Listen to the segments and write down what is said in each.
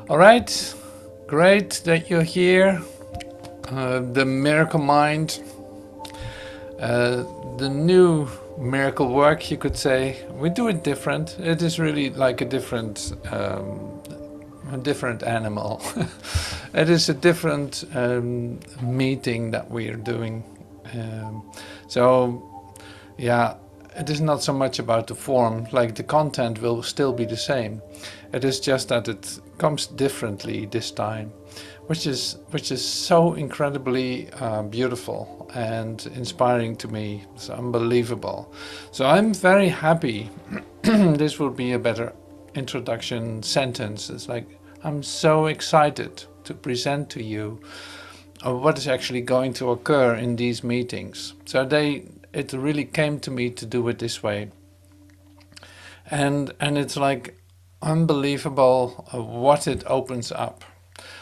All right, great that you're here. The Miracle Mind, the new miracle work, you could say. We do it different. It is really like a different animal. It is a different meeting that we are doing. So, yeah, it is not so much about the form. Like the content will still be the same. It is just that it comes differently this time, which is so incredibly beautiful and inspiring to me. It's unbelievable. So I'm very happy. This will be a better introduction sentence. It's like I'm so excited to present to you what is actually going to occur in these meetings. So it really came to me to do it this way. And it's like unbelievable what it opens up.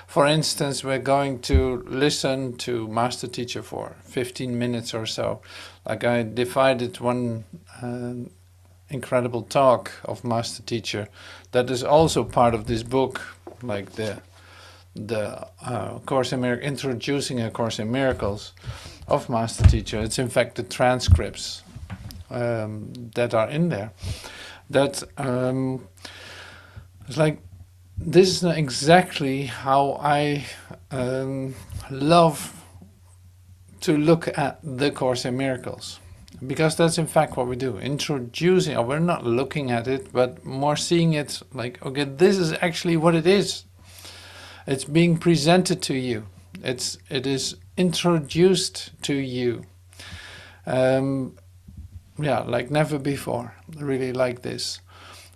For instance, we're going to listen to Master Teacher for 15 minutes or so. Like I divided one incredible talk of Master Teacher that is also part of this book, like the Course in Miracles, introducing a Course in Miracles of Master Teacher. It's in fact the transcripts that are in there. That it's like this is exactly how I love to look at the Course in Miracles. Because that's in fact what we do, introducing, or we're not looking at it, but more seeing it like, okay, this is actually what it is. It's being presented to you. It is introduced to you. Yeah, like never before, really like this.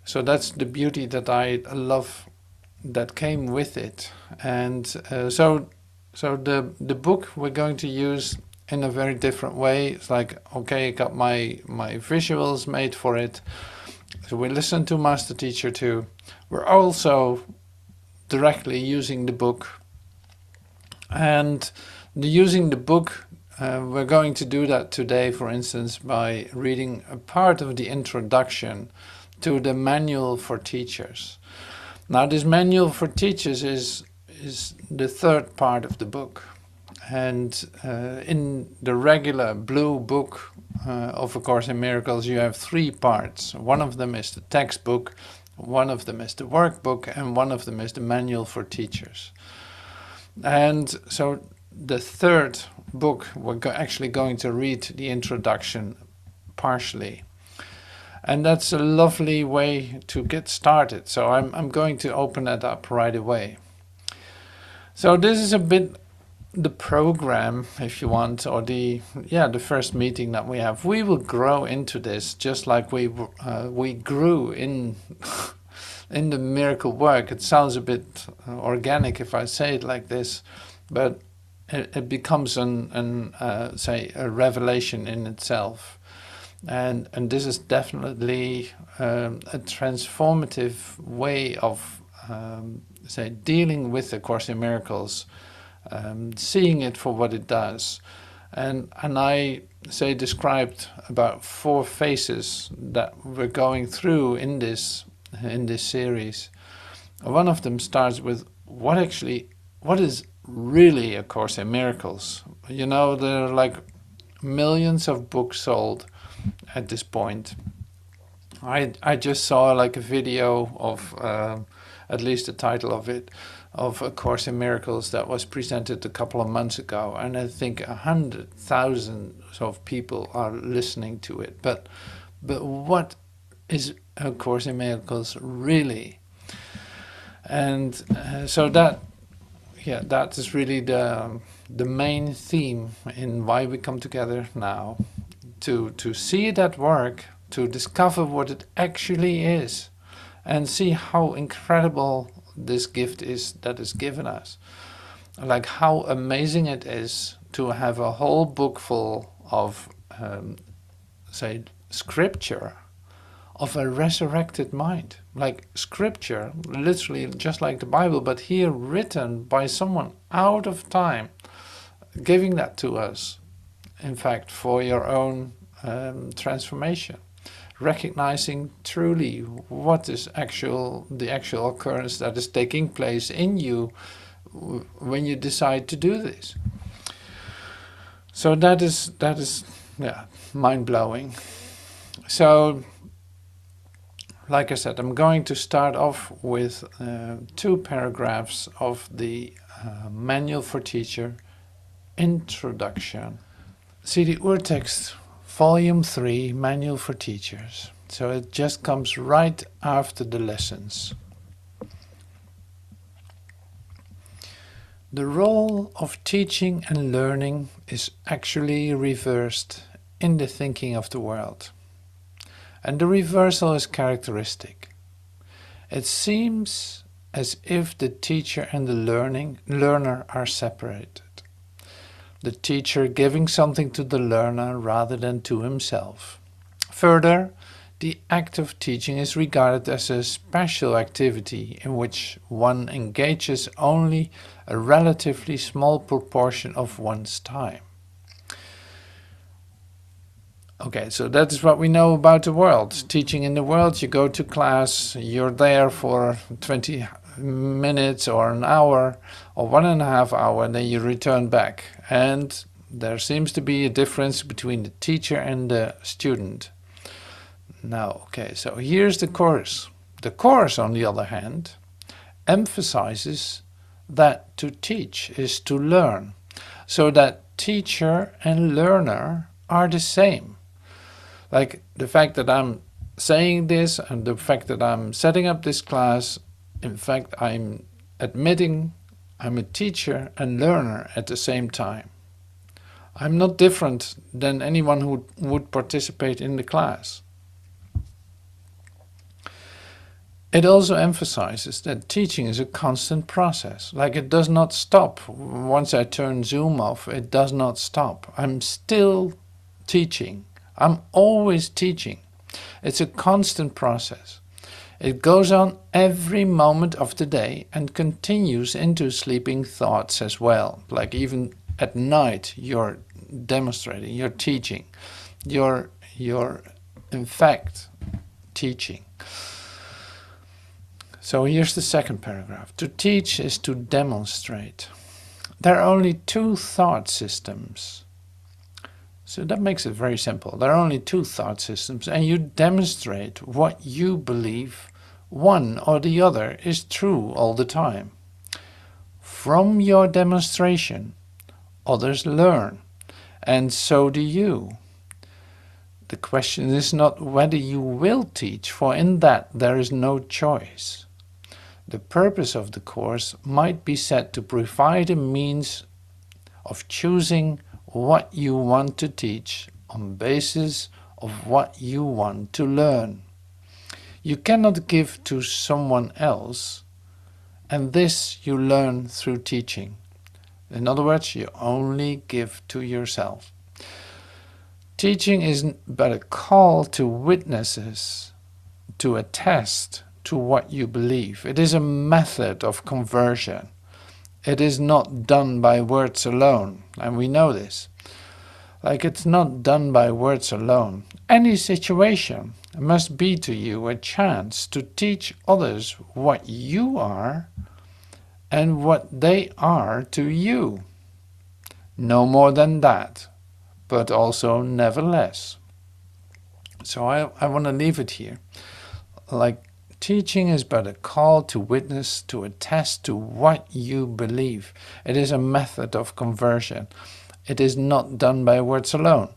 So that's the beauty that I love that came with it. And so the book we're going to use in a very different way. It's like, okay, I got my visuals made for it. So we listen to Master Teacher too. We're also directly using the book. And using the book, we're going to do that today, for instance, by reading a part of the introduction to the Manual for Teachers. Now, this Manual for Teachers is the third part of the book. And in the regular blue book of A Course in Miracles, you have three parts. One of them is the textbook, one of them is the workbook, and one of them is the Manual for Teachers. And so the third book, we're actually going to read the introduction partially. And that's a lovely way to get started. So I'm going to open it up right away. So this is a bit the program, if you want, or the first meeting that we have. We will grow into this just like we grew in in the miracle work. It sounds a bit organic if I say it like this, but it becomes say a revelation in itself. And this is definitely a transformative way of say dealing with the Course in Miracles, seeing it for what it does. And I say described about 4 phases that we're going through in this series. One of them starts with what is really A Course in Miracles. You know, there are like millions of books sold at this point. I just saw like a video of at least the title of it, of A Course in Miracles that was presented a couple of months ago, and I think 100,000 of people are listening to it. But what is A Course in Miracles really? And so that is really the main theme in why we come together now, to see it at work, to discover what it actually is, and see how incredible this gift is that is given us. Like how amazing it is to have a whole book full of, say, scripture, of a resurrected mind. Like scripture, literally just like the Bible, but here written by someone out of time, giving that to us, in fact, for your own transformation. recognizing truly what is the actual occurrence that is taking place in you when you decide to do this. So that is yeah, mind-blowing. So like I said, I'm going to start off with 2 paragraphs of the Manual for Teacher Introduction. See the Urtext, Volume 3, Manual for Teachers. So it just comes right after the lessons. The role of teaching and learning is actually reversed in the thinking of the world. And the reversal is characteristic. It seems as if the teacher and the learner are separated. The teacher giving something to the learner rather than to himself. Further, the act of teaching is regarded as a special activity in which one engages only a relatively small proportion of one's time. Okay, so that is what we know about the world. Teaching in the world, you go to class, you're there for 20 minutes or an hour or 1.5 hours, and then you return back. And there seems to be a difference between the teacher and the student. Now, okay, so here's the course. The course, on the other hand, emphasizes that to teach is to learn, so that teacher and learner are the same. Like the fact that I'm saying this and the fact that I'm setting up this class, in fact, I'm admitting I'm a teacher and learner at the same time. I'm not different than anyone who would participate in the class. It also emphasizes that teaching is a constant process. Like it does not stop. Once I turn Zoom off, it does not stop. I'm still teaching. I'm always teaching. It's a constant process. It goes on every moment of the day and continues into sleeping thoughts as well. Like even at night, you're demonstrating, you're teaching. You're in fact teaching. So here's the second paragraph. To teach is to demonstrate. There are only 2 thought systems. So that makes it very simple. There are only 2 thought systems, and you demonstrate what you believe one or the other is true all the time. From your demonstration, others learn, and so do you. The question is not whether you will teach, for in that there is no choice. The purpose of the course might be said to provide a means of choosing what you want to teach on basis of what you want to learn. You cannot give to someone else, and this you learn through teaching. In other words, you only give to yourself. Teaching is but a call to witnesses to attest to what you believe. It is a method of conversion. It is not done by words alone, and we know this. Like it's not done by words alone. Any situation must be to you a chance to teach others what you are and what they are to you. No more than that, but also never less. So I want to leave it here. Like teaching is but a call to witness, to attest to what you believe. It is a method of conversion. It is not done by words alone.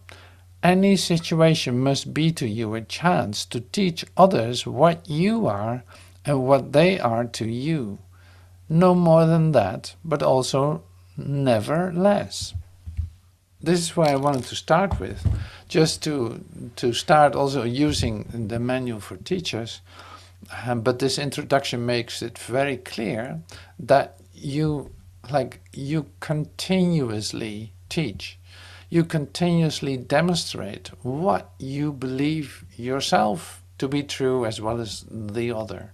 Any situation must be to you a chance to teach others what you are and what they are to you. No more than that, but also never less. This is why I wanted to start with, just to start also using the Manual for Teachers. But this introduction makes it very clear that you continuously teach. You continuously demonstrate what you believe yourself to be true as well as the other.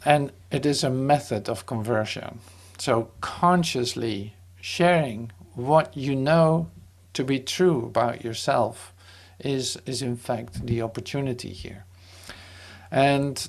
And it is a method of conversion. So consciously sharing what you know to be true about yourself is in fact the opportunity here. And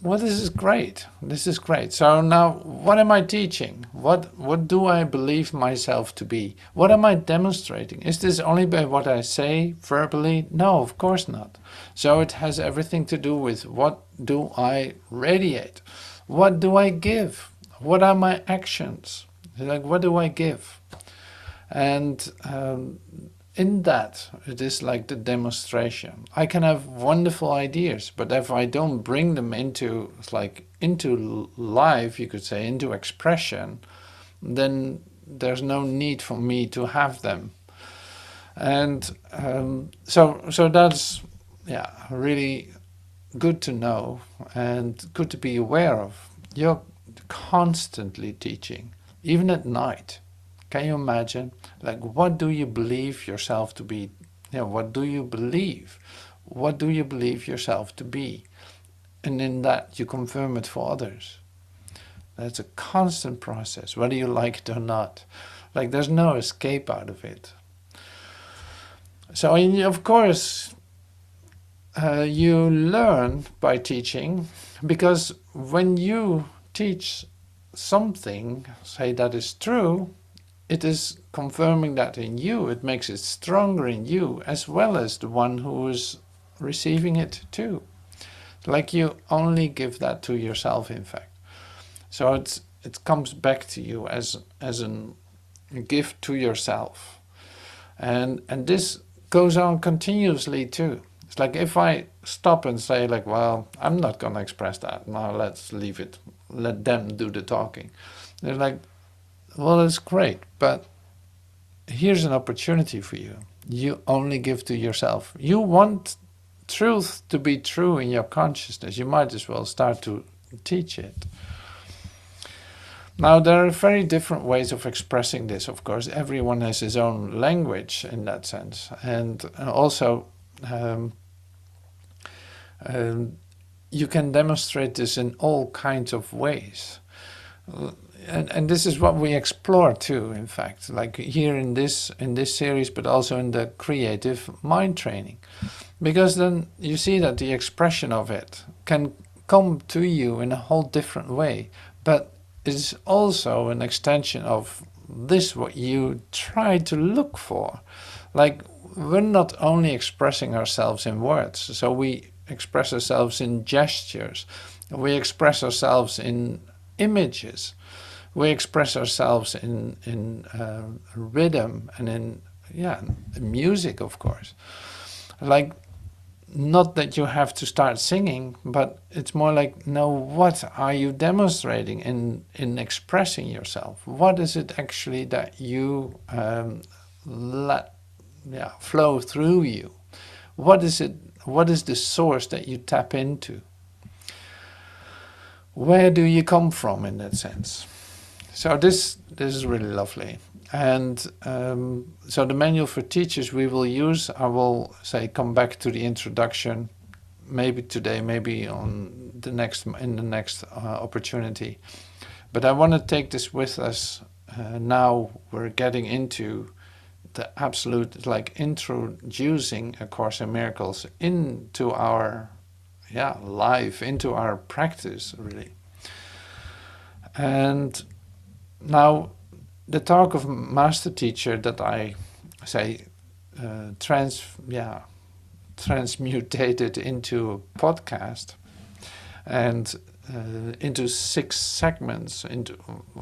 well, this is great. This is great. So now, what am I teaching? What do I believe myself to be? What am I demonstrating? Is this only by what I say verbally? No, of course not. So it has everything to do with what do I radiate? What do I give? What are my actions? Like, what do I give? And in that, it is like the demonstration. I can have wonderful ideas, but if I don't bring them into life, you could say, into expression, then there's no need for me to have them. And so that's really good to know and good to be aware of. You're constantly teaching, even at night. Can you imagine? Like, what do you believe yourself to be? What do you believe? What do you believe yourself to be? And in that, you confirm it for others. That's a constant process, whether you like it or not. Like, there's no escape out of it. So, of course, you learn by teaching, because when you teach something, say that is true, it is confirming that in you. It makes it stronger in you, as well as the one who is receiving it too. Like, you only give that to yourself, in fact. So it comes back to you as a gift to yourself. And this goes on continuously too. It's like, if I stop and say, like, well, I'm not going to express that. Now let's leave it. Let them do the talking. They're like, well, it's great, but here's an opportunity for you. You only give to yourself. You want truth to be true in your consciousness. You might as well start to teach it. Now, there are very different ways of expressing this, of course. Everyone has his own language in that sense. And also, you can demonstrate this in all kinds of ways. And this is what we explore too, in fact, like here in this series, but also in the creative mind training. Because then you see that the expression of it can come to you in a whole different way, but it's also an extension of this, what you try to look for. Like, we're not only expressing ourselves in words, so we express ourselves in gestures, we express ourselves in images, we express ourselves in rhythm and in music, of course. Like, not that you have to start singing, but it's more like, no, what are you demonstrating in expressing yourself? What is it actually that you let flow through you? What is it? What is the source that you tap into? Where do you come from in that sense? So this is really lovely. And so the manual for teachers we will use, I will say, come back to the introduction, maybe today, maybe in the next opportunity. But I want to take this with us. Now we're getting into the absolute, like, introducing A Course in Miracles into our life, into our practice, really. And now, the talk of Master Teacher that I say transmutated into a podcast and into 6 segments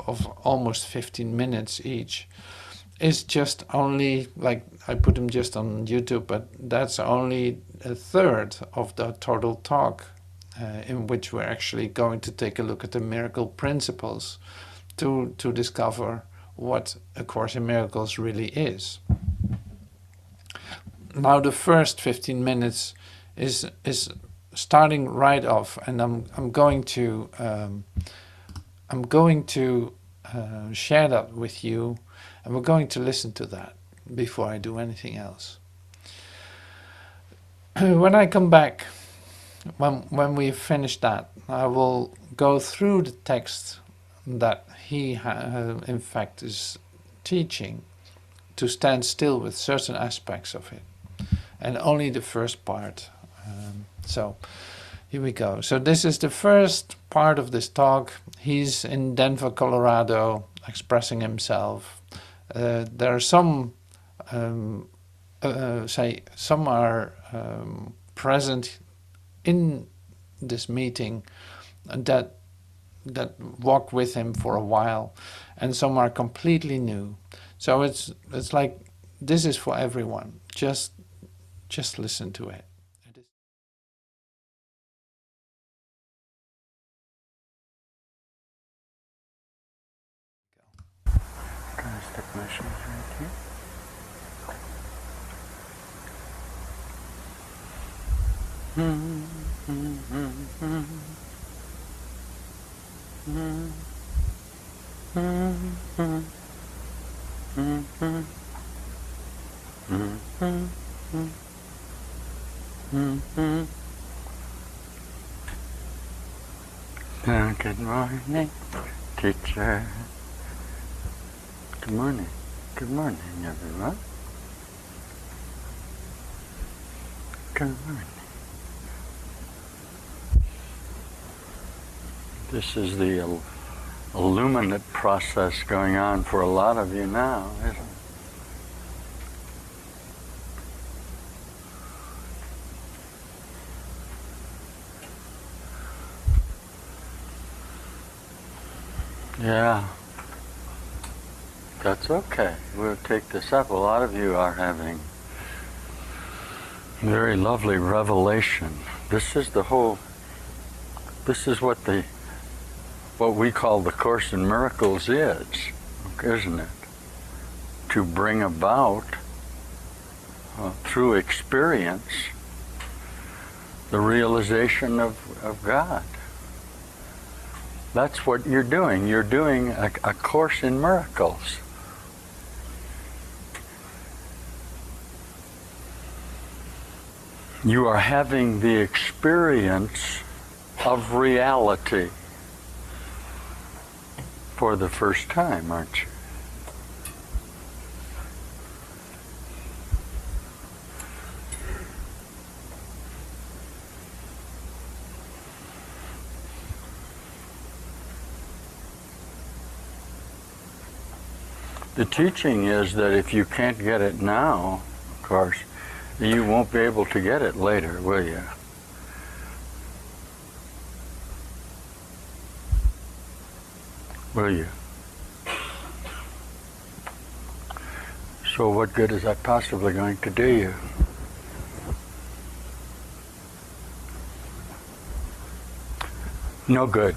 of almost 15 minutes each is just only, like, I put them just on YouTube, but that's only a third of the total talk in which we're actually going to take a look at the miracle principles to discover what A Course in Miracles really is. Now the first 15 minutes is starting right off, and I'm going to share that with you, and we're going to listen to that before I do anything else. When I come back, when we've finished that, I will go through the text that he in fact is teaching, to stand still with certain aspects of it. and only the first part. So here we go. So this is the first part of this talk. He's in Denver, Colorado, expressing himself. There are some, some are present in this meeting that walked with him for a while, and some are completely new. So it's like this is for everyone. Just listen to it. Can I stick my shoes right here? Good morning, teacher. Good morning. Good morning, everyone. Good morning. This is the illuminate process going on for a lot of you now, isn't it? Yeah. That's okay. We'll take this up. A lot of you are having very lovely revelation. This is what we call the Course in Miracles is, isn't it? To bring about, through experience, the realization of God. That's what you're doing. You're doing a Course in Miracles. You are having the experience of reality for the first time, aren't you? The teaching is that if you can't get it now, of course, you won't be able to get it later, will you? Will you? So what good is that possibly going to do you? No good.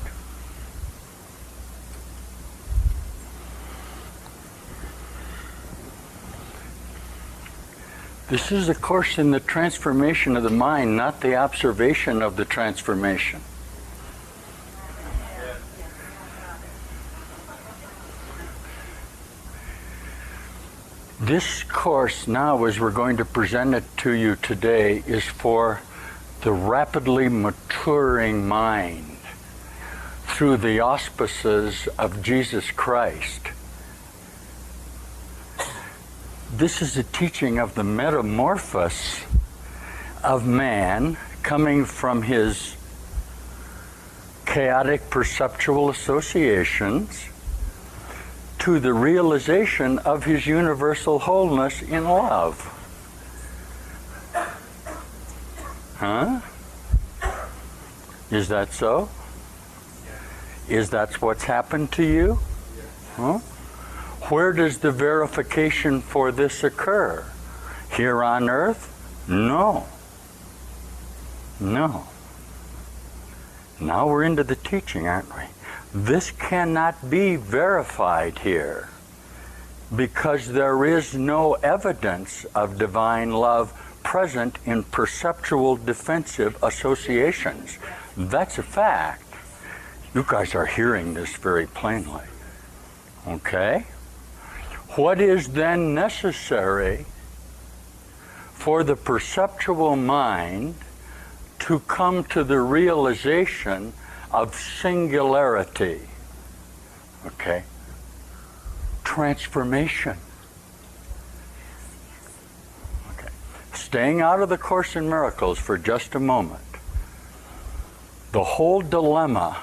This is a course in the transformation of the mind, not the observation of the transformation. This course now, as we're going to present it to you today, is for the rapidly maturing mind through the auspices of Jesus Christ. This is a teaching of the metamorphosis of man coming from his chaotic perceptual associations to the realization of his universal wholeness in love. Huh? Is that so? Is that what's happened to you? Huh? Where does the verification for this occur? Here on earth? No. No. Now we're into the teaching, aren't we? This cannot be verified here because there is no evidence of divine love present in perceptual defensive associations. That's a fact. You guys are hearing this very plainly. Okay? What is then necessary for the perceptual mind to come to the realization of singularity? Okay? Transformation. Okay. staying out of the Course in Miracles for just a moment, the whole dilemma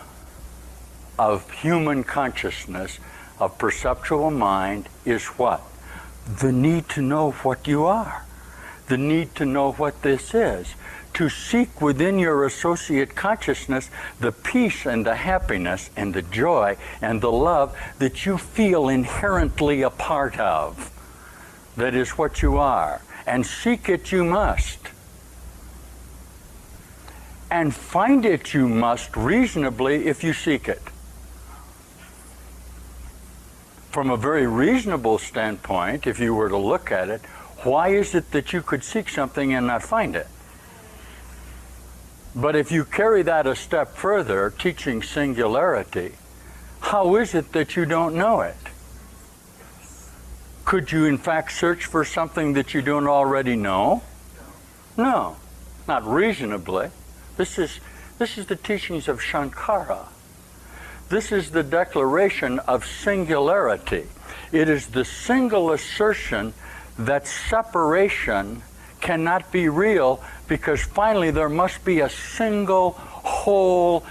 of human consciousness, of perceptual mind, is what? The need to know what you are. The need to know what this is. To seek within your associate consciousness the peace and the happiness and the joy and the love that you feel inherently a part of. That is what you are. And seek it you must. And find it you must reasonably if you seek it. From a very reasonable standpoint, if you were to look at it, why is it that you could seek something and not find it? But if you carry that a step further, teaching singularity, how is it that you don't know it? Could you in fact search for something that you don't already know? No, not reasonably. This is the teachings of Shankara. This is the declaration of singularity. It is the single assertion that separation cannot be real, because finally there must be a single whole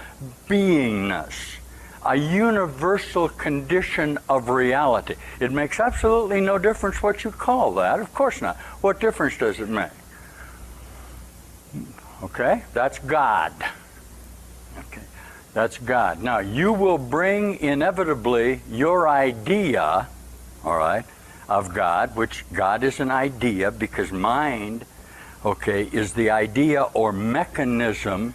beingness, a universal condition of reality. It makes absolutely no difference what you call that. Of course not. What difference does it make? Okay, that's God. Okay, that's God. Now, you will bring inevitably your idea, all right, of God, which God is an idea, because mind, okay, is the idea or mechanism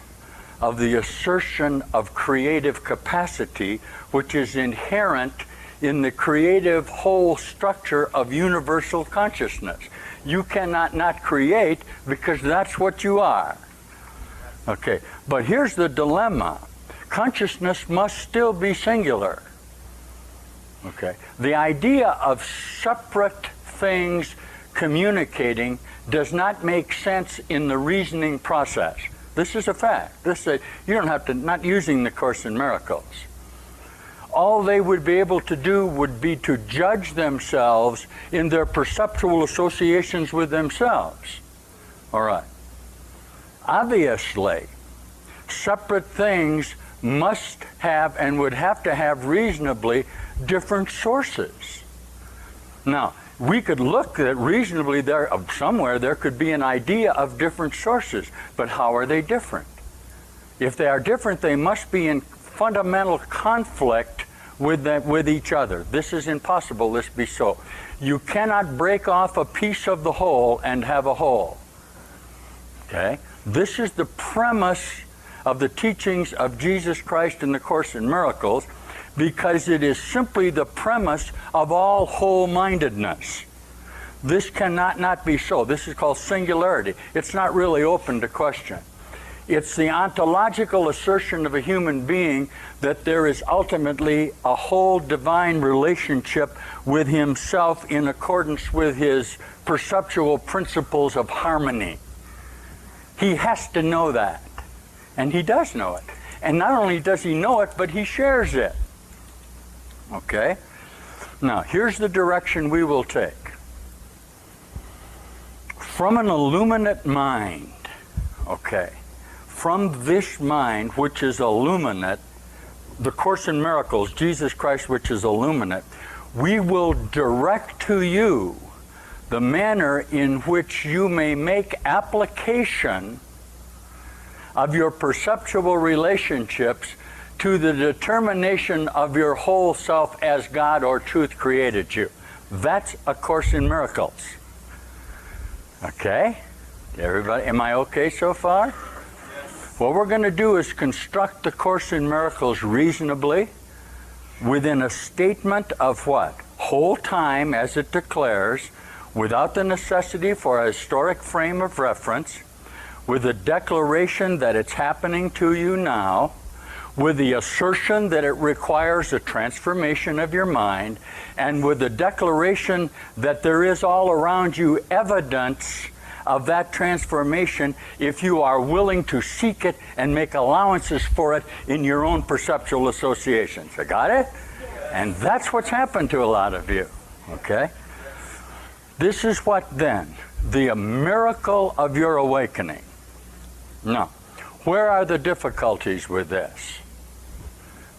of the assertion of creative capacity, which is inherent in the creative whole structure of universal consciousness. You cannot not create, because that's what you are. Okay, but here's the dilemma. Consciousness must still be singular. Okay, the idea of separate things communicating does not make sense in the reasoning process. This is a fact. You don't have to, not using the Course in Miracles. All they would be able to do would be to judge themselves in their perceptual associations with themselves. All right. Obviously, separate things must have and would have to have reasonably different sources. Now, we could look at reasonably there, somewhere there could be an idea of different sources, but how are they different? If they are different, they must be in fundamental conflict with each other. This is impossible, this be so. You cannot break off a piece of the whole and have a whole. Okay? This is the premise of the teachings of Jesus Christ in the Course in Miracles, because it is simply the premise of all whole-mindedness. This cannot not be so. This is called singularity. It's not really open to question. It's the ontological assertion of a human being that there is ultimately a whole divine relationship with himself in accordance with his perceptual principles of harmony. He has to know that. And he does know it. And not only does he know it, but he shares it. Okay? Now, here's the direction we will take. From an illuminate mind, okay, from this mind which is illuminate, the Course in Miracles, Jesus Christ which is illuminate, we will direct to you the manner in which you may make application of your perceptual relationships to the determination of your whole self as God or truth created you. That's A Course in Miracles. Okay? Everybody, am I okay so far? Yes. What we're going to do is construct the Course in Miracles reasonably within a statement of what? Whole time, as it declares, without the necessity for a historic frame of reference, with a declaration that it's happening to you now, with the assertion that it requires a transformation of your mind, and with the declaration that there is all around you evidence of that transformation if you are willing to seek it and make allowances for it in your own perceptual associations. You got it? Yes. And that's what's happened to a lot of you. Okay? This is what then? the miracle of your awakening. Now, where are the difficulties with this?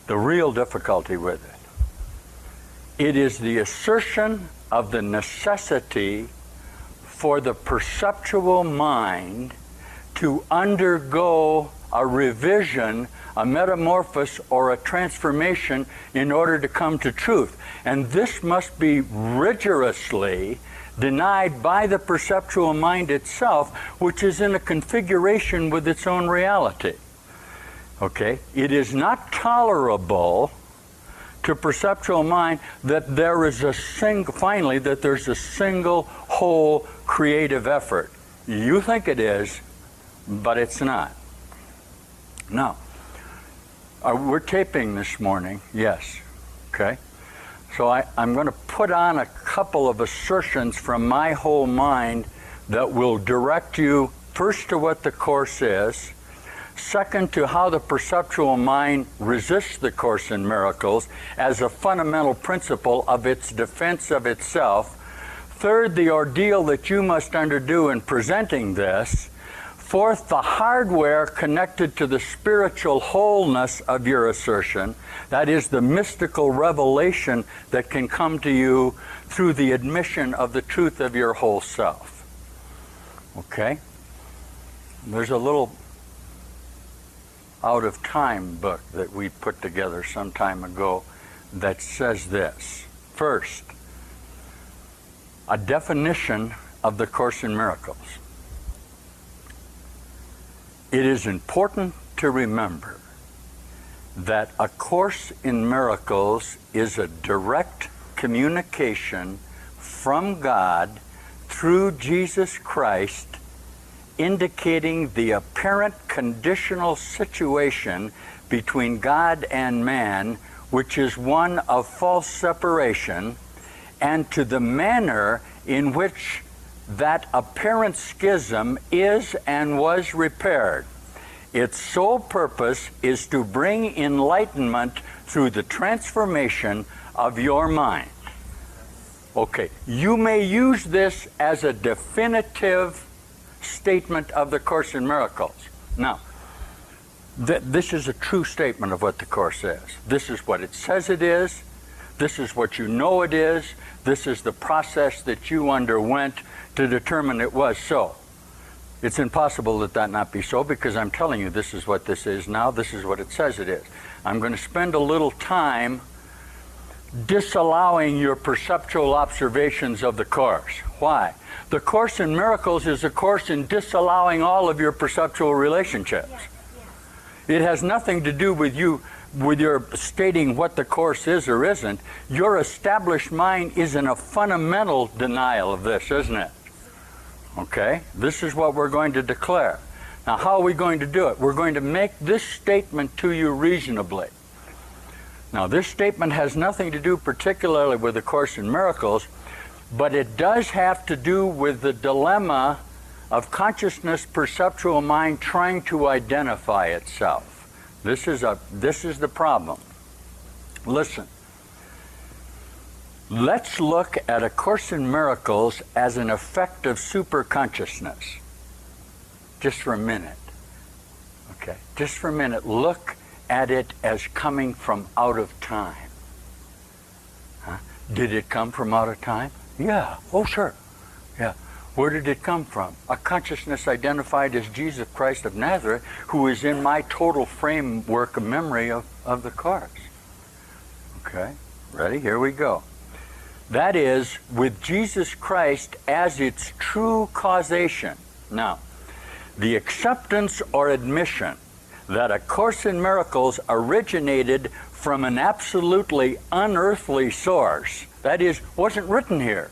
The real difficulty with it. It is the assertion of the necessity for the perceptual mind to undergo a revision, a metamorphosis, or a transformation in order to come to truth. And this must be rigorously denied by the perceptual mind itself, which is in a configuration with its own reality. Okay? It is not tolerable to perceptual mind that there is finally, that there's a single, whole, creative effort. You think it is, but it's not. Now, we're taping this morning, yes, okay? So I'm going to put on a couple of assertions from my whole mind that will direct you first to what the Course is, second to how the perceptual mind resists the Course in Miracles as a fundamental principle of its defense of itself, third, the ordeal that you must undergo in presenting this, fourth, the hardware connected to the spiritual wholeness of your assertion, that is the mystical revelation that can come to you through the admission of the truth of your whole self. Okay? There's a little out of time book that we put together some time ago that says this. First, a definition of the Course in Miracles. It is important to remember that A Course in Miracles is a direct communication from God through Jesus Christ, indicating the apparent conditional situation between God and man, which is one of false separation, and to the manner in which that apparent schism is and was repaired. Its sole purpose is to bring enlightenment through the transformation of your mind. Okay, you may use this as a definitive statement of the Course in Miracles. Now, this is a true statement of what the Course is. This is what it says it is. This is what you know it is. This is the process that you underwent to determine it was so. It's impossible that that not be so, because I'm telling you this is what this is now. This is what it says it is. I'm going to spend a little time disallowing your perceptual observations of the Course. Why? The Course in Miracles is a course in disallowing all of your perceptual relationships. It has nothing to do with you, with your stating what the Course is or isn't. Your established mind is in a fundamental denial of this, isn't it? Okay? This is what we're going to declare. Now, how are we going to do it? We're going to make this statement to you reasonably. Now, this statement has nothing to do particularly with the Course in Miracles, but it does have to do with the dilemma of consciousness perceptual mind trying to identify itself. This is the problem. Listen. Let's look at A Course in Miracles as an effect of superconsciousness. Just for a minute. Okay, just for a minute. Look at it as coming from out of time. Huh? Did it come from out of time? Yeah. Oh, sure. Yeah. Where did it come from? A consciousness identified as Jesus Christ of Nazareth, who is in my total framework of memory of the Course. Okay? Ready? Here we go. That is, with Jesus Christ as its true causation. Now, the acceptance or admission that A Course in Miracles originated from an absolutely unearthly source, that is, wasn't written here,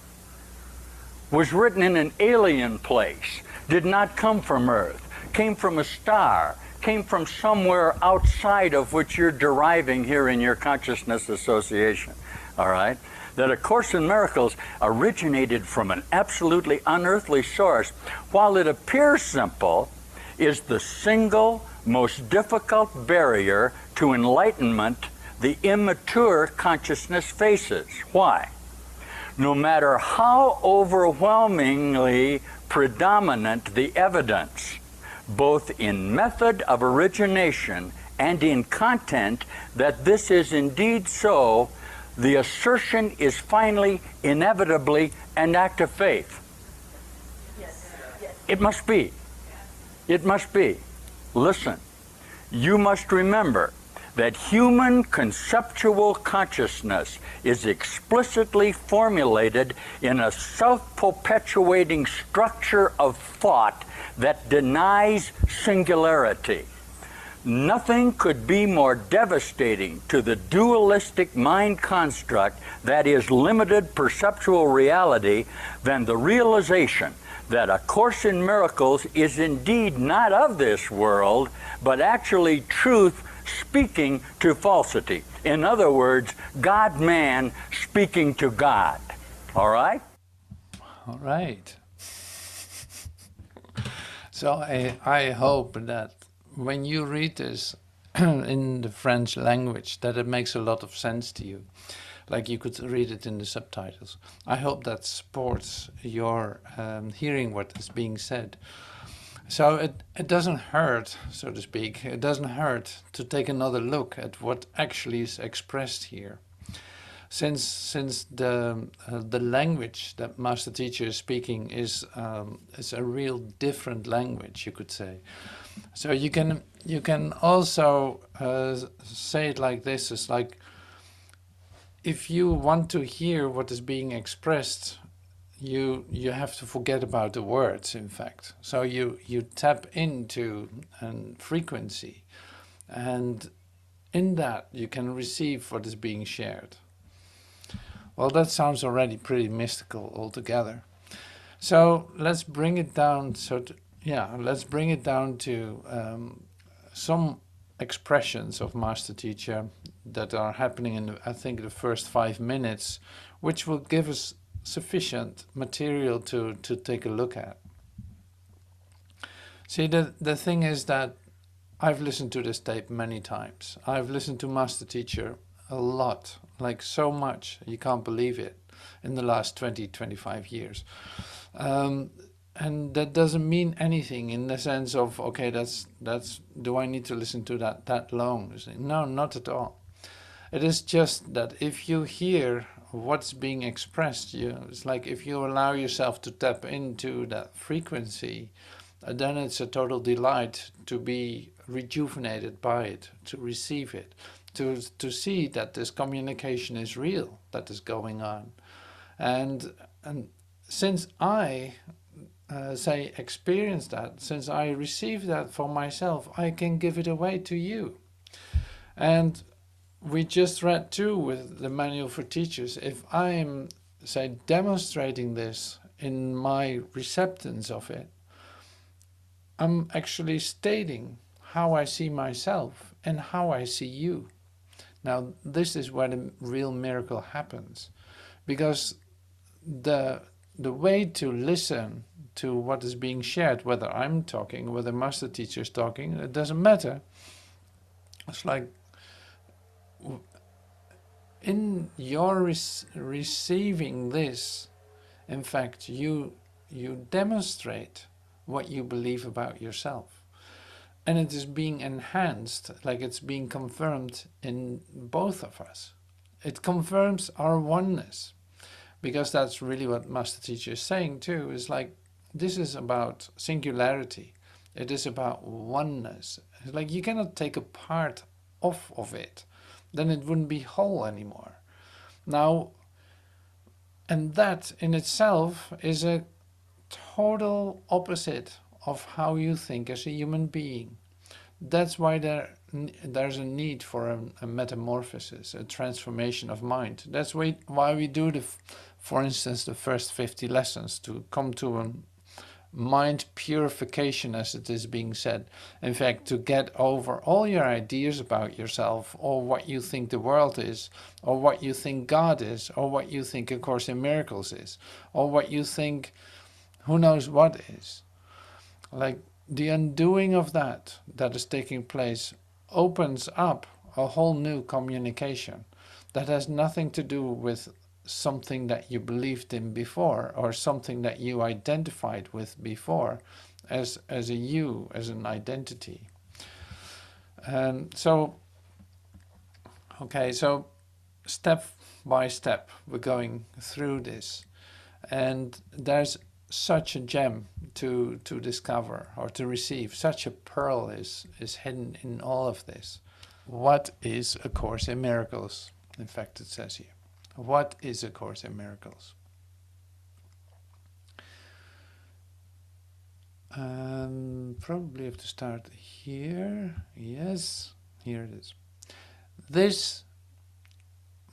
was written in an alien place, did not come from Earth, came from a star, came from somewhere outside of which you're deriving here in your consciousness association. All right? That A Course in Miracles originated from an absolutely unearthly source, while it appears simple, is the single most difficult barrier to enlightenment the immature consciousness faces. Why? no matter how overwhelmingly predominant the evidence, both in method of origination and in content, that this is indeed so, the assertion is finally, inevitably, an act of faith. Yes. Yes. It must be. It must be. Listen, you must remember that human conceptual consciousness is explicitly formulated in a self-perpetuating structure of thought that denies singularity. Nothing could be more devastating to the dualistic mind construct that is limited perceptual reality than the realization that A Course in Miracles is indeed not of this world, but actually truth speaking to falsity. In other words, God-man speaking to God. All right? All right. So I hope that when you read this in the French language, that it makes a lot of sense to you. Like you could read it in the subtitles. I hope that supports your hearing what is being said. So it doesn't hurt, so to speak, it doesn't hurt to take another look at what actually is expressed here. Since the language that Master Teacher is speaking is a real different language, you could say. So you can also say it like this: it's like, if you want to hear what is being expressed, you have to forget about the words, in fact. So you tap into a frequency, and in that you can receive what is being shared. Well, that sounds already pretty mystical altogether. So let's bring it down. Let's bring it down to some expressions of Master Teacher that are happening in, I think, the first 5 minutes, which will give us sufficient material to take a look at. See, the thing is that I've listened to this tape many times. I've listened to Master Teacher a lot, like so much, you can't believe it, in the last 20-25 years. And that doesn't mean anything in the sense of, okay, that's do I need to listen to that long? No, not at all. It is just that if you hear what's being expressed, it's like if you allow yourself to tap into that frequency, then it's a total delight to be rejuvenated by it, to receive it, to see that this communication is real, that is going on. And since I experience that, since I receive that for myself, I can give it away to you. And we just read too with the Manual for Teachers, if I am, say, demonstrating this in my receptance of it, I'm actually stating how I see myself and how I see you. Now, this is where the real miracle happens, because the way to listen to what is being shared, whether I'm talking, whether Master Teacher is talking, it doesn't matter. It's like in your receiving this, in fact, you demonstrate what you believe about yourself. And it is being enhanced, like it's being confirmed in both of us. It confirms our oneness, because that's really what Master Teacher is saying too, is like, this is about singularity. It is about oneness. It's like you cannot take a part off of it, then it wouldn't be whole anymore. Now, and that in itself is a total opposite of how you think as a human being. That's why there's a need for a metamorphosis, a transformation of mind. That's why we do, for instance, the first 50 lessons, to come to a mind purification, as it is being said. In fact, to get over all your ideas about yourself, or what you think the world is, or what you think God is, or what you think A Course in Miracles is, or what you think who knows what is. Like, the undoing of that is taking place opens up a whole new communication that has nothing to do with something that you believed in before, or something that you identified with before as a you, as an identity. And so, okay, so step by step we're going through this, and there's such a gem to discover or to receive. Such a pearl is hidden in all of this. What is A Course in Miracles? In fact, it says here. What is A Course in Miracles? Probably have to start here. Yes, here it is. This,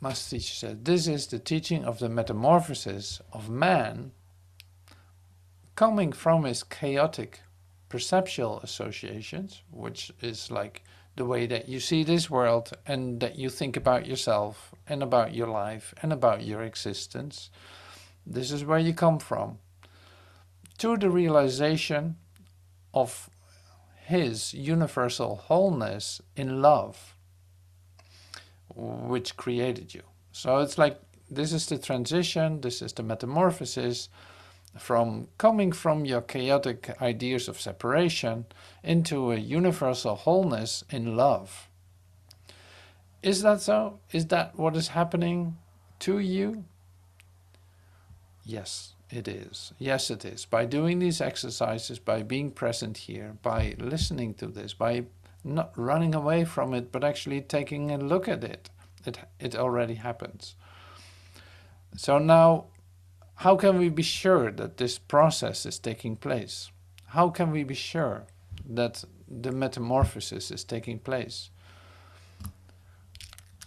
Master Teacher said, this is the teaching of the metamorphosis of man coming from his chaotic perceptual associations, which is like the way that you see this world and that you think about yourself and about your life and about your existence. This is where you come from. To the realization of his universal wholeness in love, which created you. So it's like, this is the transition, this is the metamorphosis from coming from your chaotic ideas of separation into a universal wholeness in love. Is that so? Is that what is happening to you? Yes, it is. Yes, it is. By doing these exercises, by being present here, by listening to this, by not running away from it, but actually taking a look at it, it already happens. So now, how can we be sure that this process is taking place? How can we be sure that the metamorphosis is taking place?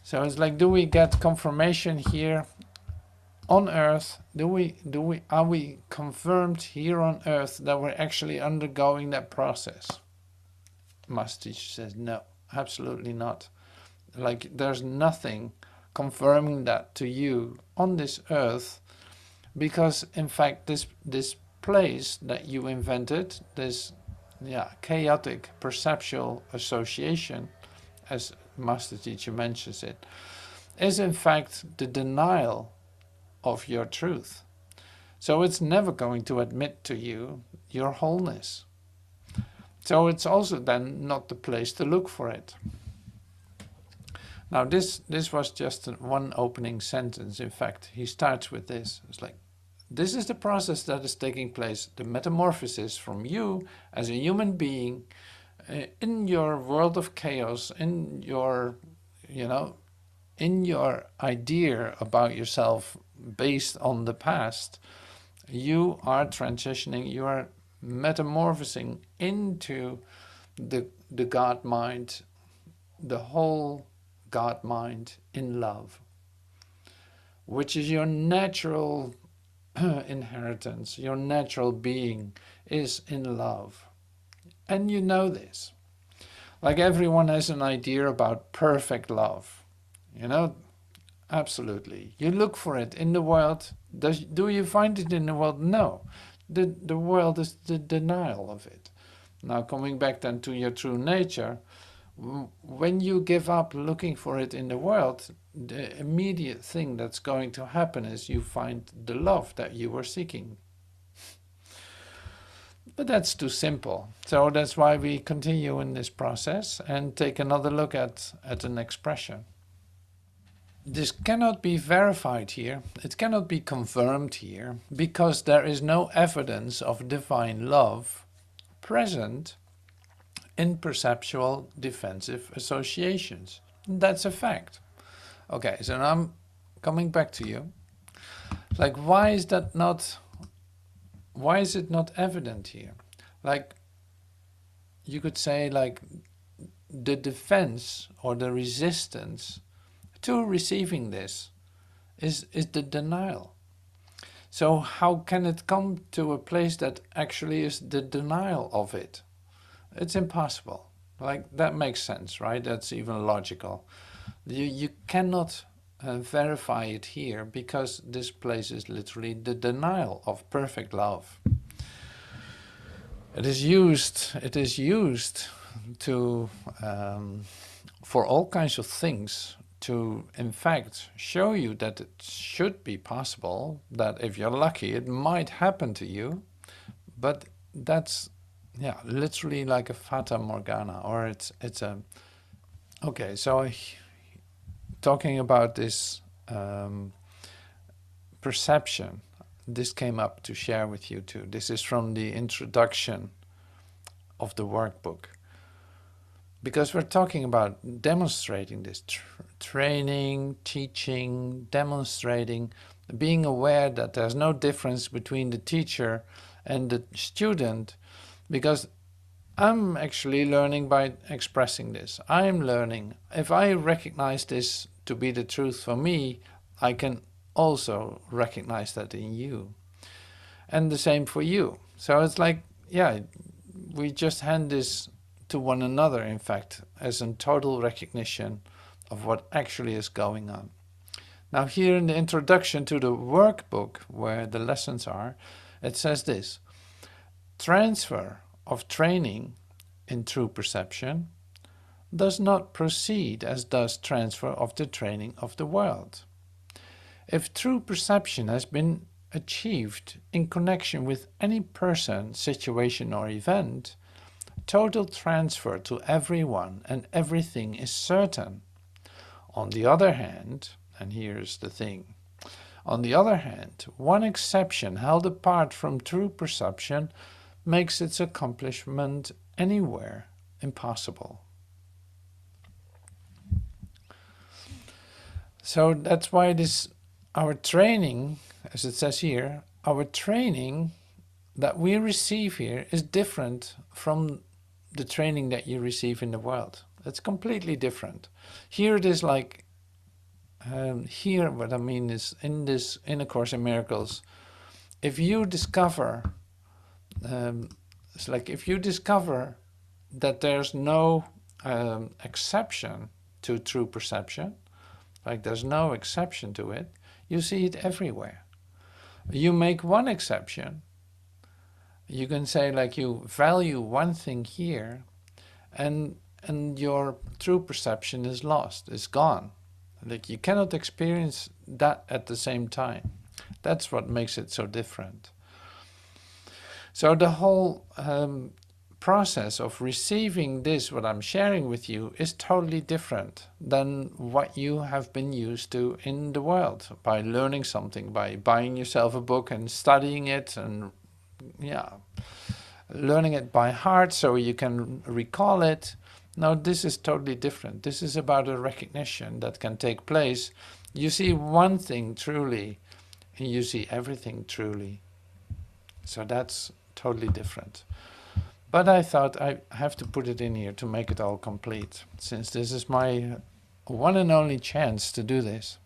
So it's like, do we get confirmation here on earth? Are we confirmed here on earth that we're actually undergoing that process? Master Teacher says no, absolutely not. Like, there's nothing confirming that to you on this earth, because in fact this place that you invented, this chaotic perceptual association, as Master Teacher mentions it, is in fact the denial of your truth. So it's never going to admit to you your wholeness. So it's also then not the place to look for it. Now this was just one opening sentence. In fact, he starts with this. It's like, this is the process that is taking place, the metamorphosis from you as a human being in your world of chaos, in your, in your idea about yourself based on the past. You are transitioning, you are metamorphosing into the God mind, the whole God mind in love, which is your natural inheritance. Your natural being is in love. And you know this. Like, everyone has an idea about perfect love. Absolutely. You look for it in the world. Do you find it in the world? No. The world is the denial of it. Now, coming back then to your true nature, when you give up looking for it in the world, the immediate thing that's going to happen is you find the love that you were seeking. But that's too simple. So that's why we continue in this process and take another look at an expression. This cannot be verified here, it cannot be confirmed here, because there is no evidence of divine love present in perceptual defensive associations. That's a fact. Okay, so now I'm coming back to you. Like, why is it not evident here? Like, you could say, like, the defense or the resistance to receiving this is the denial. So how can it come to a place that actually is the denial of it? It's impossible. Like, that makes sense, right? That's even logical. You cannot verify it here, because this place is literally the denial of perfect love. It is used to for all kinds of things to in fact show you that it should be possible, that if you're lucky it might happen to you, but that's literally like a fata morgana, or it's a okay. So talking about this perception, this came up to share with you too. This is from the introduction of the workbook, because we're talking about demonstrating this, training, teaching, demonstrating, being aware that there's no difference between the teacher and the student, because I'm actually learning by expressing this. I'm learning. If I recognize this to be the truth for me, I can also recognize that in you. And the same for you. So it's like, we just hand this to one another, in fact, as a total recognition of what actually is going on. Now here in the introduction to the workbook, where the lessons are, it says this: transfer of training in true perception does not proceed as does transfer of the training of the world. If true perception has been achieved in connection with any person, situation or event, total transfer to everyone and everything is certain. On the other hand, and here's the thing, on the other hand, one exception held apart from true perception makes its accomplishment anywhere impossible. So that's why our training, as it says here, our training that we receive here is different from the training that you receive in the world. It's completely different. Here it is like, here what I mean is in A Course in Miracles, if you discover, it's like if you discover that there's no exception to true perception, like there's no exception to it, you see it everywhere. You make one exception, you can say like you value one thing here, and your true perception is lost, it's gone. Like you cannot experience that at the same time. That's what makes it so different. So the whole process of receiving this, what I'm sharing with you, is totally different than what you have been used to in the world, by learning something, by buying yourself a book and studying it and learning it by heart so you can recall it. No, this is totally different. This is about a recognition that can take place. You see one thing truly and you see everything truly. So that's totally different. But I thought I have to put it in here to make it all complete, since this is my one and only chance to do this.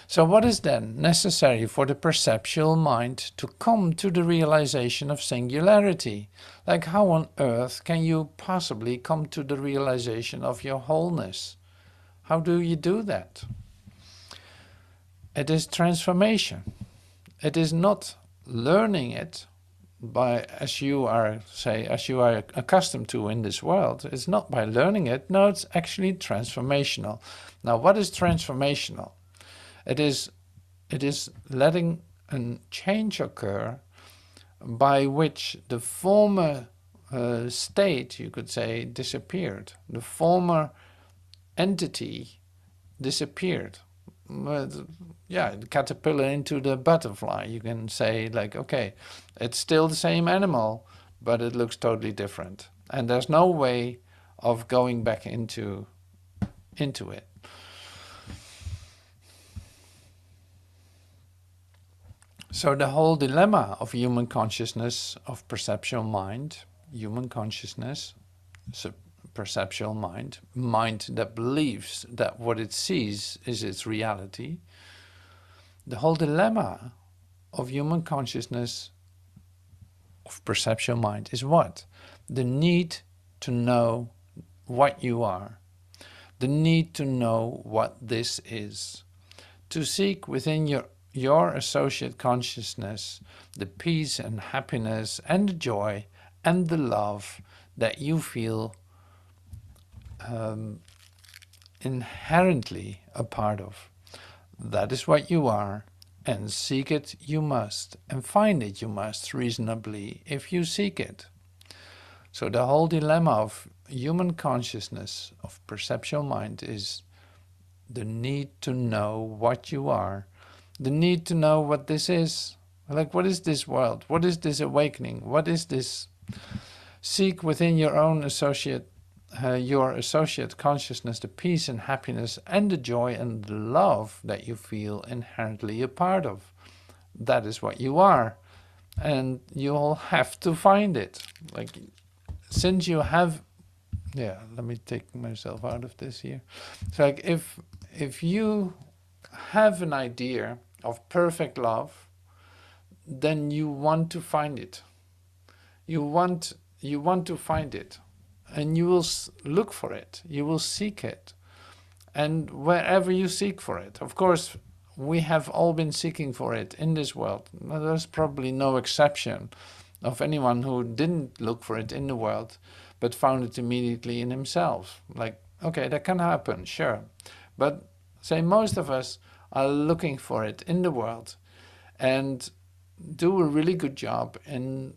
So what is then necessary for the perceptual mind to come to the realization of singularity? Like how on earth can you possibly come to the realization of your wholeness? How do you do that? It is transformation. It is not learning it by as you are accustomed to in this world. It's not by learning it. No, it's actually transformational. Now, what is transformational? It is letting a change occur by which the former state, you could say, disappeared. The former entity disappeared. The caterpillar into the butterfly. You can say like, okay, it's still the same animal, but it looks totally different. And there's no way of going back into it. So the whole dilemma of human consciousness, of perceptual mind, human consciousness, perceptual mind, mind that believes that what it sees is its reality, the whole dilemma of human consciousness, of perceptual mind, is what? The need to know what you are, the need to know what this is, to seek within your associate consciousness the peace and happiness and the joy and the love that you feel inherently a part of. That is what you are, and seek it you must, and find it you must reasonably if you seek it. So the whole dilemma of human consciousness, of perceptual mind, is the need to know what you are, the need to know what this is. Like, what is this world? What is this awakening? What is this? Seek within your own your associate consciousness the peace and happiness and the joy and the love that you feel inherently a part of. That is what you are, and you'll have to find it. Like, since you have, yeah, let me take myself out of this here. It's like, if you have an idea of perfect love, then you want to find it. You want to find it, and you will look for it. You will seek it, and wherever you seek for it, of course, we have all been seeking for it in this world. There's probably no exception of anyone who didn't look for it in the world, but found it immediately in himself. Like, okay, that can happen, sure, but say most of us are looking for it in the world, and do a really good job in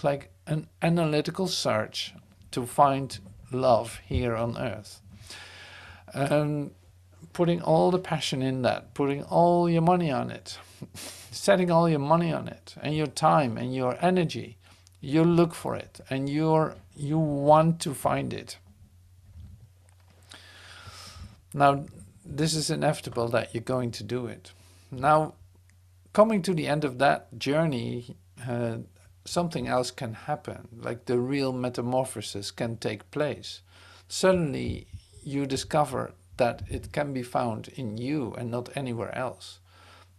like an analytical search to find love here on earth. Putting all the passion in that, putting all your money on it, setting all your money on it, and your time and your energy. You look for it, and you want to find it. Now, this is inevitable that you're going to do it. Now, coming to the end of that journey, something else can happen, like the real metamorphosis can take place. Suddenly, you discover that it can be found in you and not anywhere else.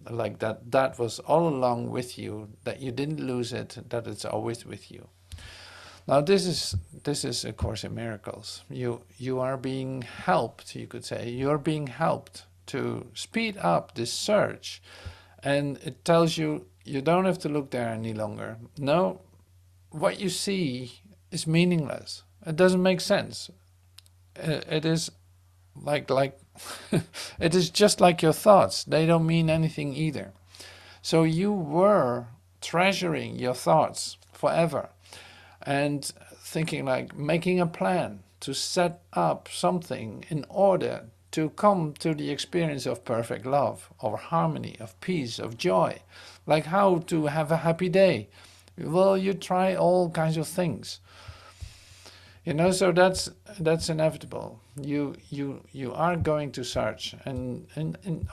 Like that was all along with you, that you didn't lose it, that it's always with you. Now this is A Course in Miracles. You are being helped, you could say. You are being helped to speed up this search. And it tells you, you don't have to look there any longer. No, what you see is meaningless. It doesn't make sense. It is like it is just like your thoughts. They don't mean anything either. So you were treasuring your thoughts forever and thinking, like, making a plan to set up something in order to come to the experience of perfect love, of harmony, of peace, of joy. Like how to have a happy day. Well, you try all kinds of things. You know, so that's inevitable. You are going to search, and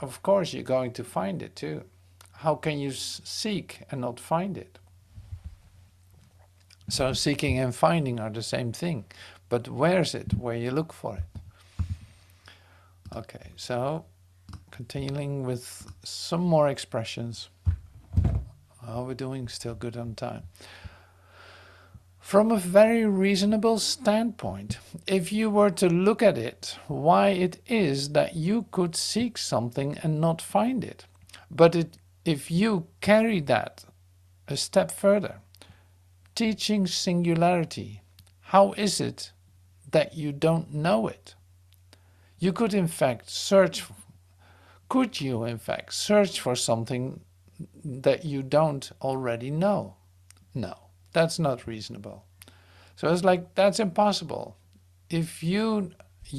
of course you're going to find it too. How can you seek and not find it? So seeking and finding are the same thing, but where's it? Where you look for it. Okay, so continuing with some more expressions. How are we doing? Still good on time. From a very reasonable standpoint, if you were to look at it, why it is that you could seek something and not find it. But if you carry that a step further, teaching singularity, how is it that you don't know it? You could in fact search for something that you don't already know? No. That's not reasonable. So it's like, that's impossible. If you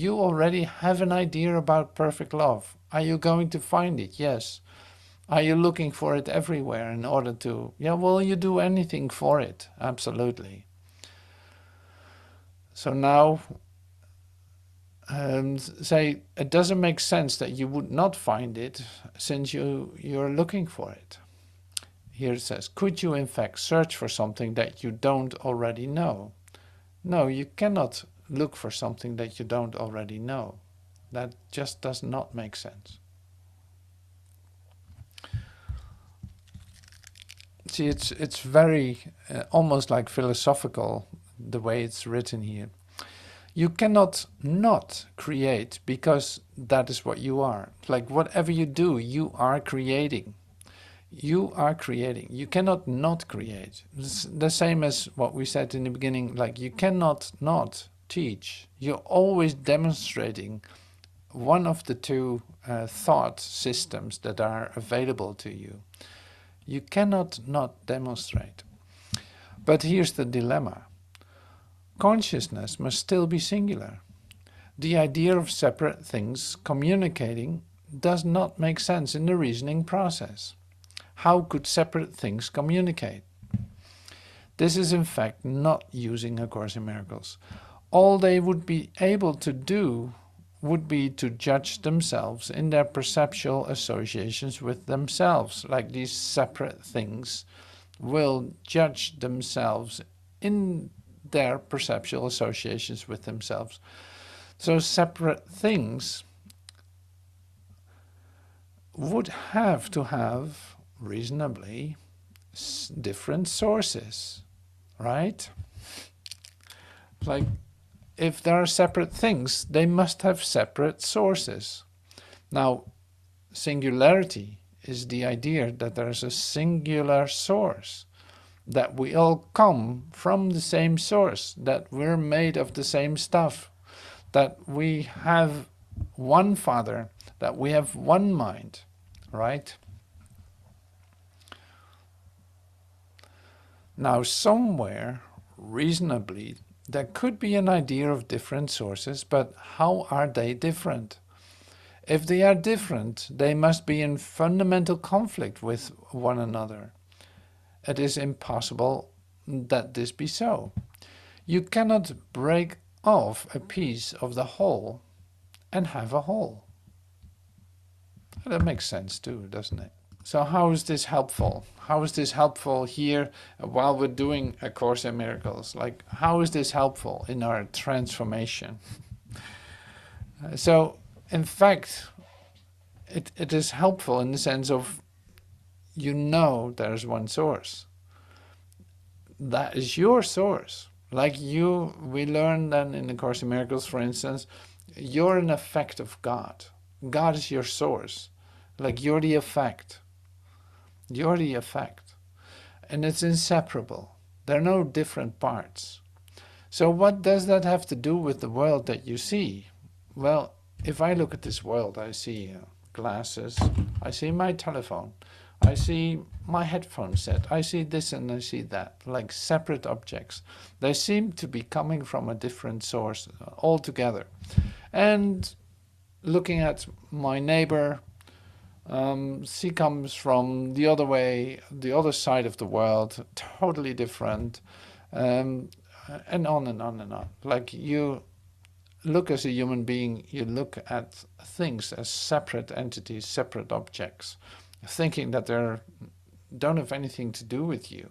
already have an idea about perfect love, are you going to find it? Yes. Are you looking for it everywhere in order to, yeah, will you do anything for it? Absolutely. So now, say, it doesn't make sense that you would not find it since you're looking for it. Here it says, could you in fact search for something that you don't already know? No, you cannot look for something that you don't already know. That just does not make sense. See, it's very almost like philosophical, the way it's written here. You cannot not create, because that is what you are. Like whatever you do, you are creating. You are creating. You cannot not create. It's the same as what we said in the beginning, like you cannot not teach. You're always demonstrating one of the two thought systems that are available to you, you cannot not demonstrate. But here's the dilemma. Consciousness must still be singular. The idea of separate things communicating does not make sense in the reasoning process. How could separate things communicate? This is in fact not using A Course in Miracles. All they would be able to do would be to judge themselves in their perceptual associations with themselves, like these separate things will judge themselves in their perceptual associations with themselves. So separate things would have to have, reasonably, different sources, right? Like, if there are separate things, they must have separate sources. Now, singularity is the idea that there's a singular source, that we all come from the same source, that we're made of the same stuff, that we have one Father, that we have one mind, right? Now, somewhere, reasonably, there could be an idea of different sources, but how are they different? If they are different, they must be in fundamental conflict with one another. It is impossible that this be so. You cannot break off a piece of the whole and have a whole. That makes sense too, doesn't it? So how is this helpful? How is this helpful here while we're doing A Course in Miracles? Like, how is this helpful in our transformation? So, in fact, it is helpful in the sense of, you know there's one source. That is your source. Like we learn then in A Course in Miracles, for instance, you're an effect of God. God is your source. Like, you're the effect. You're the effect. And it's inseparable. There are no different parts. So what does that have to do with the world that you see? Well, if I look at this world, I see glasses, I see my telephone, I see my headphone set, I see this and I see that, like separate objects. They seem to be coming from a different source altogether. And looking at my neighbor, she comes from the other way, the other side of the world, totally different, and on and on and on. Like, you look as a human being, you look at things as separate entities, separate objects, thinking that they don't have anything to do with you.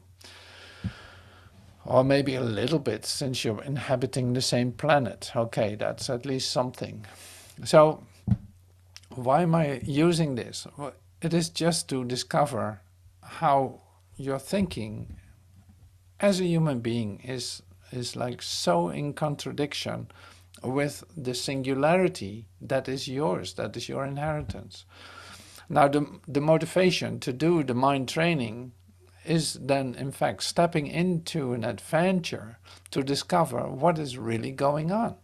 Or maybe a little bit, since you're inhabiting the same planet. Okay, that's at least something. So, why am I using this? Well, it is just to discover how your thinking as a human being is like so in contradiction with the singularity that is yours, that is your inheritance. Now, the motivation to do the mind training is then, in fact, stepping into an adventure to discover what is really going on.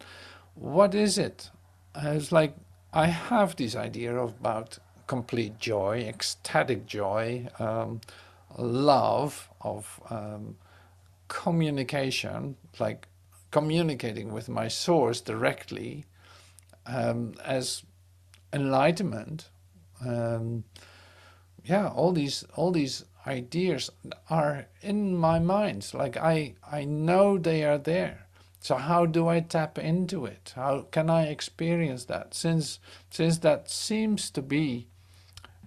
What is it? It's like, I have this idea about complete joy, ecstatic joy, love, of communication, like communicating with my source directly, as enlightenment. Yeah, all these ideas are in my mind. Like, I know they are there. So how do I tap into it? How can I experience that? Since that seems to be,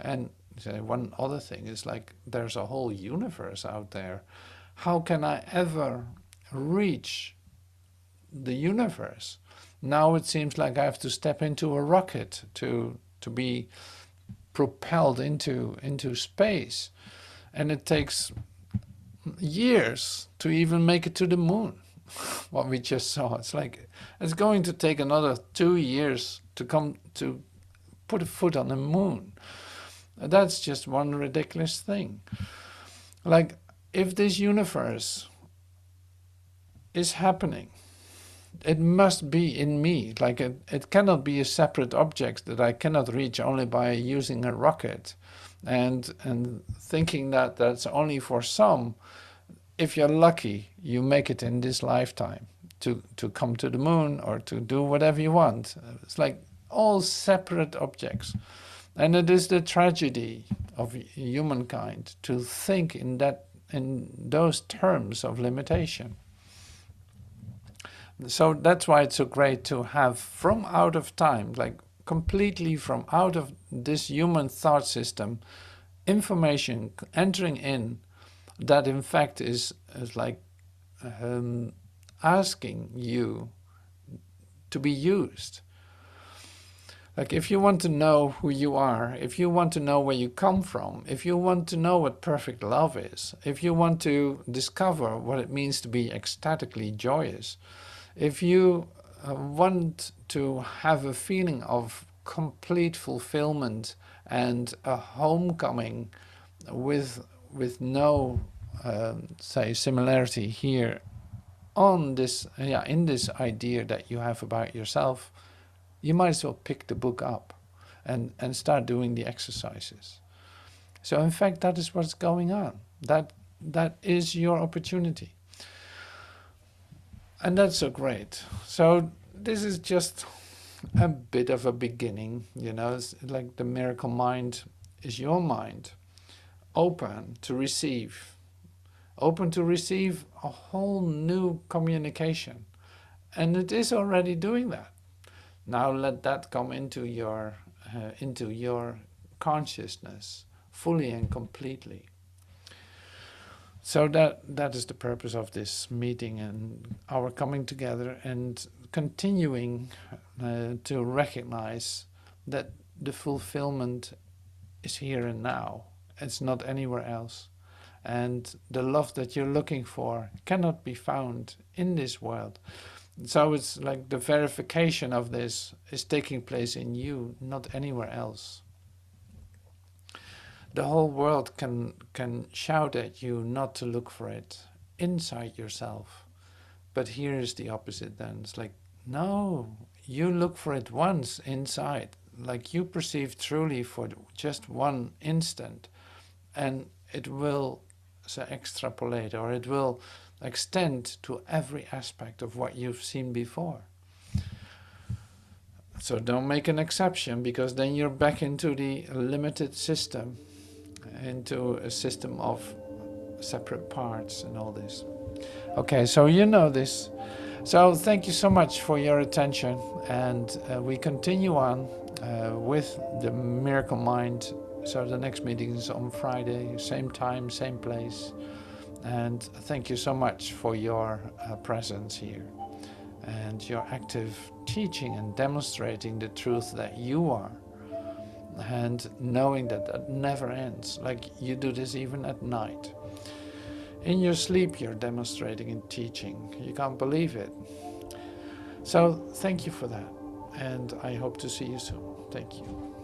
and one other thing is, like, there's a whole universe out there. How can I ever reach the universe? Now it seems like I have to step into a rocket to be propelled into space. And it takes years to even make it to the moon. What we just saw, it's like it's going to take another 2 years to come to put a foot on the moon. That's just one ridiculous thing. Like, if this universe is happening, it must be in me. Like it cannot be a separate object that I cannot reach only by using a rocket, and thinking that that's only for some. If you're lucky, you make it in this lifetime to come to the moon or to do whatever you want. It's like all separate objects. And it is the tragedy of humankind to think in those terms of limitation. So that's why it's so great to have from out of time, like completely from out of this human thought system, information entering in that in fact is like asking you to be used. Like if you want to know who you are, if you want to know where you come from, if you want to know what perfect love is, if you want to discover what it means to be ecstatically joyous, if you want to have a feeling of complete fulfillment and a homecoming with no, say, similarity here on this, in this idea that you have about yourself, you might as well pick the book up and start doing the exercises. So in fact, that is what's going on. That is your opportunity. And that's so great. So this is just a bit of a beginning, you know. It's like the miracle mind is your mind, open to receive a whole new communication. And it is already doing that. Now let that come into your consciousness fully and completely. So that is the purpose of this meeting and our coming together and continuing to recognize that the fulfillment is here and now. It's not anywhere else. And the love that you're looking for cannot be found in this world. So it's like the verification of this is taking place in you, not anywhere else. The whole world can shout at you not to look for it inside yourself. But here is the opposite then. It's like, no, you look for it once inside, like you perceive truly for just one instant, and it will extrapolate, or it will extend to every aspect of what you've seen before. So don't make an exception, because then you're back into the limited system, into a system of separate parts and all this. Okay, so you know this. So thank you so much for your attention, and we continue on with the Miracle Mind. So the next meeting is on Friday, same time, same place. And thank you so much for your presence here and your active teaching and demonstrating the truth that you are, and knowing that that never ends. Like you do this even at night. In your sleep you're demonstrating and teaching. You can't believe it. So thank you for that, and I hope to see you soon. Thank you.